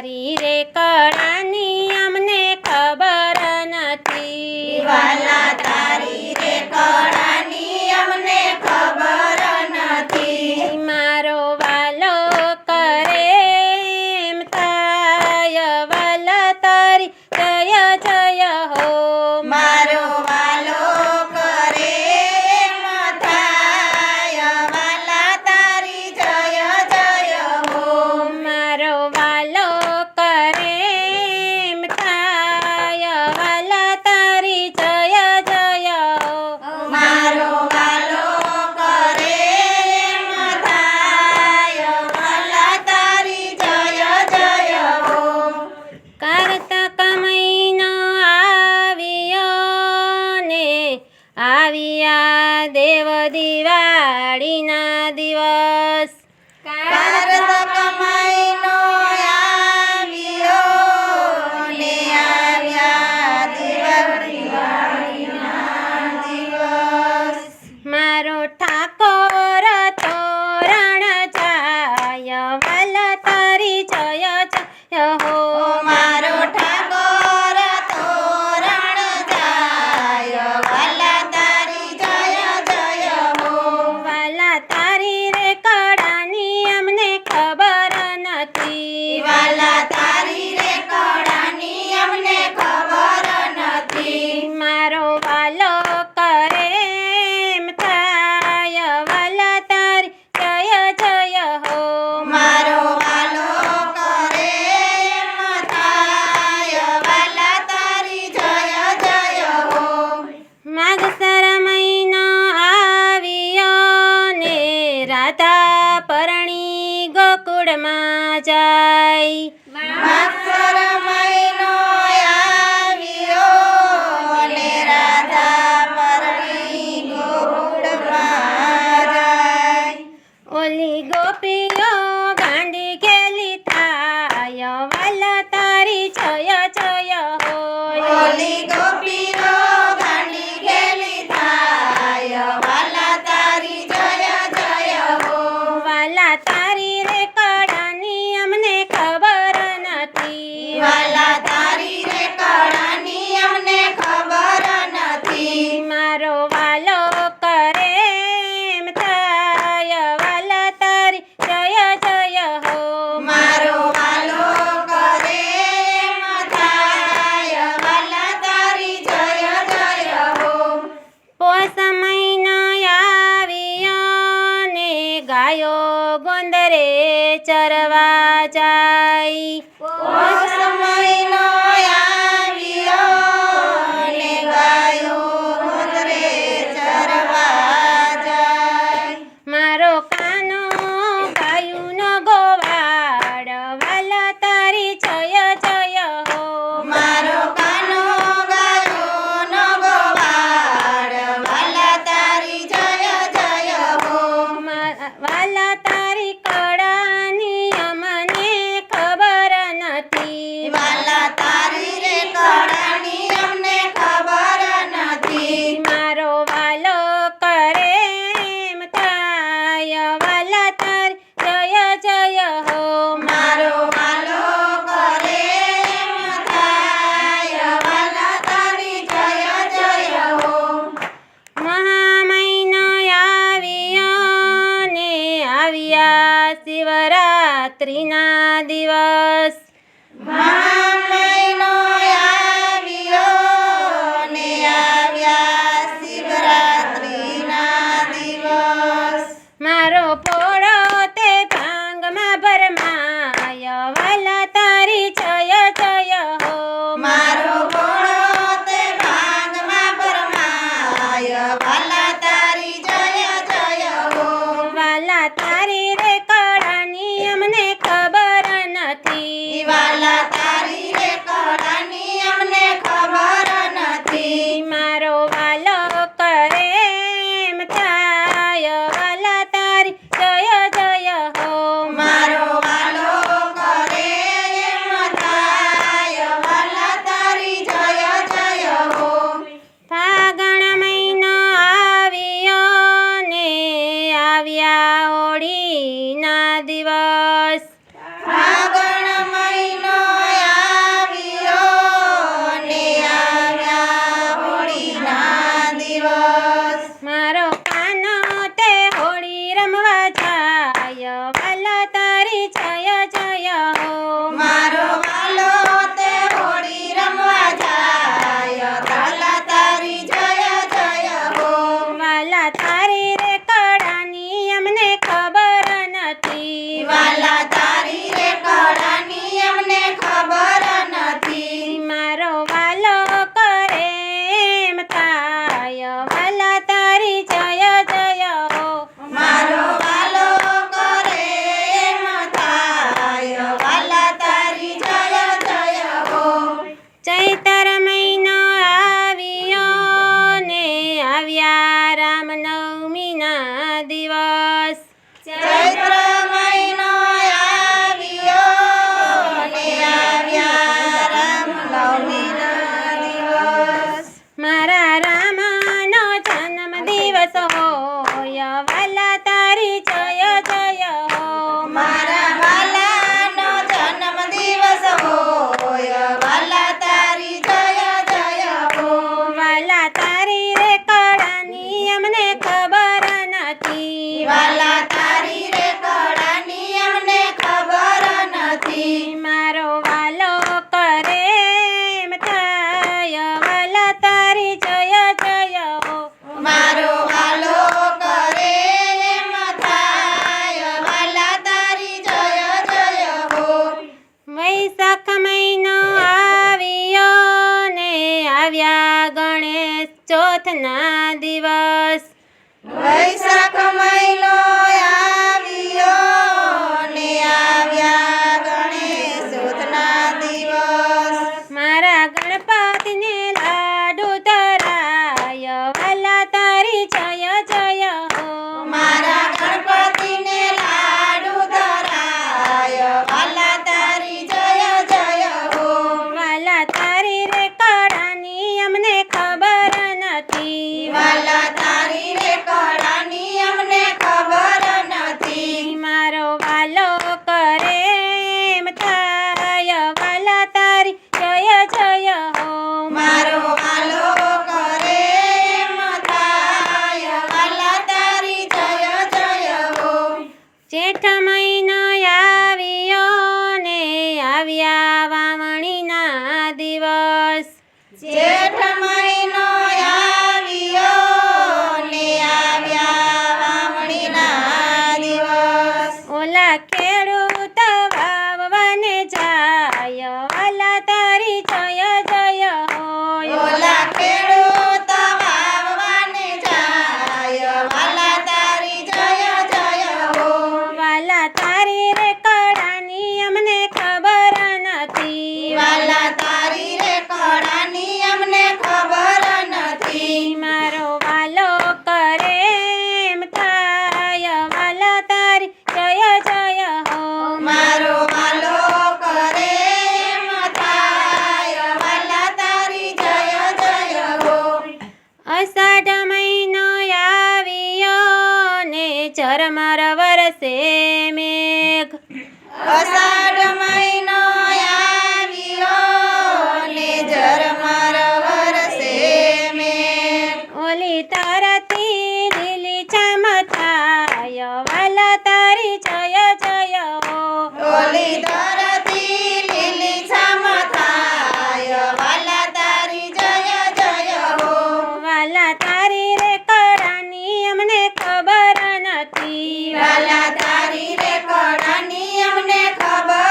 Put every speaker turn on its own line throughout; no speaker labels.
તારી રે કળાની અમને ખબર નથી
વાલા તારી રે કળાની અમને ખબર નથી
મારો વાલો કરે એમ થાય વાલા તારી જય જય હો
મારો વાલો કરે એમ થાય વાલા તારી જય જય હો
મારો વાલો કરે એમ થાય વાલા તારી જય જય હો
મારો વાલો કરે એમ થાય વાલા તારી જય જય હો
કારતક મહિનો આવ્યો ને આવ્યા દેવ દિવાળીના દિવસ
કારતક મહિનો આવ્યો ને આવ્યા દિવાળીના દિવસ
મારો ઠાકોર તોરણ જાય વાલા તારી જય જય હો
મારો ઠાકોર તોરણ જાય વાલા તારી જય જય હો
વાલા તારી રે કળાની અમને ખબર નથી
વાલા તારી રે કળાની અમને ખબર નથી
મારો વાલો કરે એમ થાય વાલા તારી જય જય હો
મારો વાલો કરે એમ થાય વાલા તારી જય જય હો
માગસર મહિનો આવ્યો ને રાધા પરણી ગોકુળમાં જાય
માગસર મહિનો આવ્યો ને રાધા પરણી ગોકુળમાં જાય
ઓલી ગોપીઓ ગાંડી ખેલી થાય વાલા તારી જય જય હો
ઓલી ગોપીઓ ગાંડી ખેલી થાય વાલા તારી જય જય હો
વાલા તારી રે કળાની અમને ખબર નથી
વાલા તારી રે કળાની અમને ખબર નથી
મારો વાલો કરે એમ થાય વાલા તારી જય જય હો
મારો વાલો કરે એમ થાય વાલા તારી જય જય હો
પોષ મહિનો આવ્યો ને ગાયો ગોંદરે ચરવા જાય
પોષ મહિનો આવ્યો ને ગાયો ગોંદરે ચરવા જાય
મારો કાનો ગાયુંનો ગોવાળ વાલા તારી જય જય હો
મારો કાનો ગાયો નો ગોવાળ વાલા તારી જય જય હો
વાલા તારી કળાની અમને ખબર નથી
વાલા તારી રે કળાની અમને ખબર નથી
મારો વાલો કરે એમ થાય વાલા તારી જય જય હો
મારો વાલો કરે એમ થાય વાલા તારી જય જય હો
મહામહિનો આવ્યો ને આવ્યા શિવરાત્રિના દિવસ
મહિનો આવ્યો ને આવ્યા શિવરાત્રિના દિવસ
મારો પોળો તે ભાંગમાં ભરમાય વાલા તારી જય જય હો
મારો ભોળો તે ભાંગમાં ભરમાય વાલા તારી જય જય હો
વાલા તારી રે કળાની અમને ખબર નથી
વાલા તારી વાલા તારી રે કળાની અમને ખબર નથી.
મારો વાલો કરે એમ થાય વાલા તારી જય જય હો.
મારો વાલો કરે એમ થાય વાલા તારી જય જય હો.
ચૈતર મહિનો આવ્યો ને આવ્યા રામનવમીના દિવસ.
ચૈત્ર મહિનો આવ્યો ને આવ્યા રામનવમીના દિવસ.
મારા રામનો જન્મ દિવસ હોય વાલા તારી જય જય હો.
મારા વાલાનો જન્મ દિવસ હોય વાલા તારી જય જય હો.
વાલા તારી રે કળાની અમને ખબર નથી.
વાલા તારી રે કળાની અમને ખબર નથી.
મારો વાલો કરે એમ થાય વાલા તારી જય જય હો.
મારો વાલો કરે એમ થાય વાલા તારી જય જય હો.
વૈશાખ મહિનો આવ્યો ને આવ્યા ગણેશ ચોથના દિવસ.
વૈશાખ મહિનો આવ્યો ને આવ્યા ગણેશ ચોથના દિવસ.
મારા ગણપતિને લાડુ ધરાય વાલા તારી જય જય હો.
મારા ગણપતિને લાડુ ધરાય વાલા તારી જય જય હો.
વાલા તારી રે કળાની અમને ખબર નથી.
વાલા તારી રે કળાની અમને ખબર નથી.
મારો વાલો કરે એમ થાય વાલા તારી જય જય હો.
મારો વાલો કરે એમ થાય વાલા તારી જય જય હો.
જેઠ મહિનો આવ્યો ને આવ્યા વાવણીના દિવસ.
જેઠ મહિનો આવ્યો ને આવ્યા વાવણીના દિવસ.
ઓલા ખેડૂત વાવવાને જાય વાલા તારી જય જય હોય.
ઓલા ખેડૂત વાવવાને જાય વાલા તારી જય જય હો.
વાલા તારી રે કળાની અમને ખબર નથી.
વાલા તારી રે કળાની અમને ખબર નથી.
મારો વાલો કરે એમ થાય વાલા તારી જય જય હો.
મારો વાલો કરે એમ થાય વાલા તારી જય જય હો.
અષાઢ મહિનો આવ્યો ને ઝરમર વરસે મેઘ.
અષાઢ મહિનો આવ્યો ને ઝરમર વરસે મેઘ.
ઓલી તારાથી લીલી છમ થાય વાલા તારી જય જય હો.
ઓલી ધરતી લીલી છમ થાય વાલા તારી જય જય હો.
વાલા તારી રે કળાની અમને ખબર નથી.
વાલા તારી રે કળાની અમને ખબર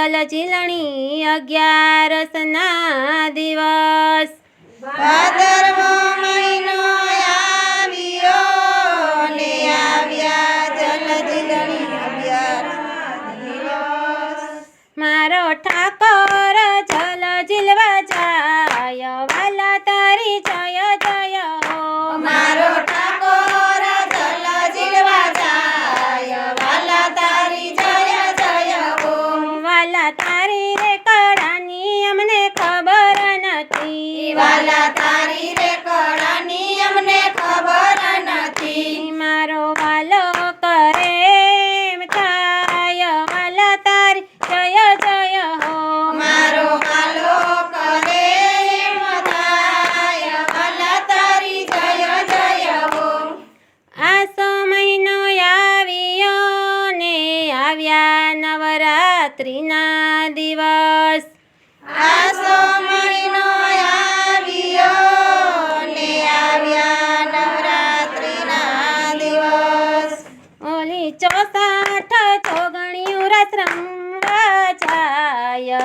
જલ ઝીલણી 11ના દિવસ
ભાદરવો મહિનો આવ્યો ને આવ્યા જલજીલણી 11 દિવસ.
મારો ઠાકોર જલ ઝીલવા જાય વાલા તારી જય જય હો
મારો ઠાકોર જલ ઝીલવા જાય વાલા તારી જય જય હો.
વાલા તારી રે કળાની અમને ખબર નથી
વાલા તારી રે કળાની અમને ખબર નથી.
મારો વાલો કરે એમ થાય વાલા તારી જય જય હો
મારો વાલો કરે એમ થાય વાલા તારી જય જય હો.
આસો મહિનો આવ્યો ને આવ્યા નવરાત્રિના દિવસ
આસો મહિનો આવ્યો ને આવ્યા નવરાત્રિના દિવસ.
ઓલી 64 ચોગણિયું રાત રમવા જાય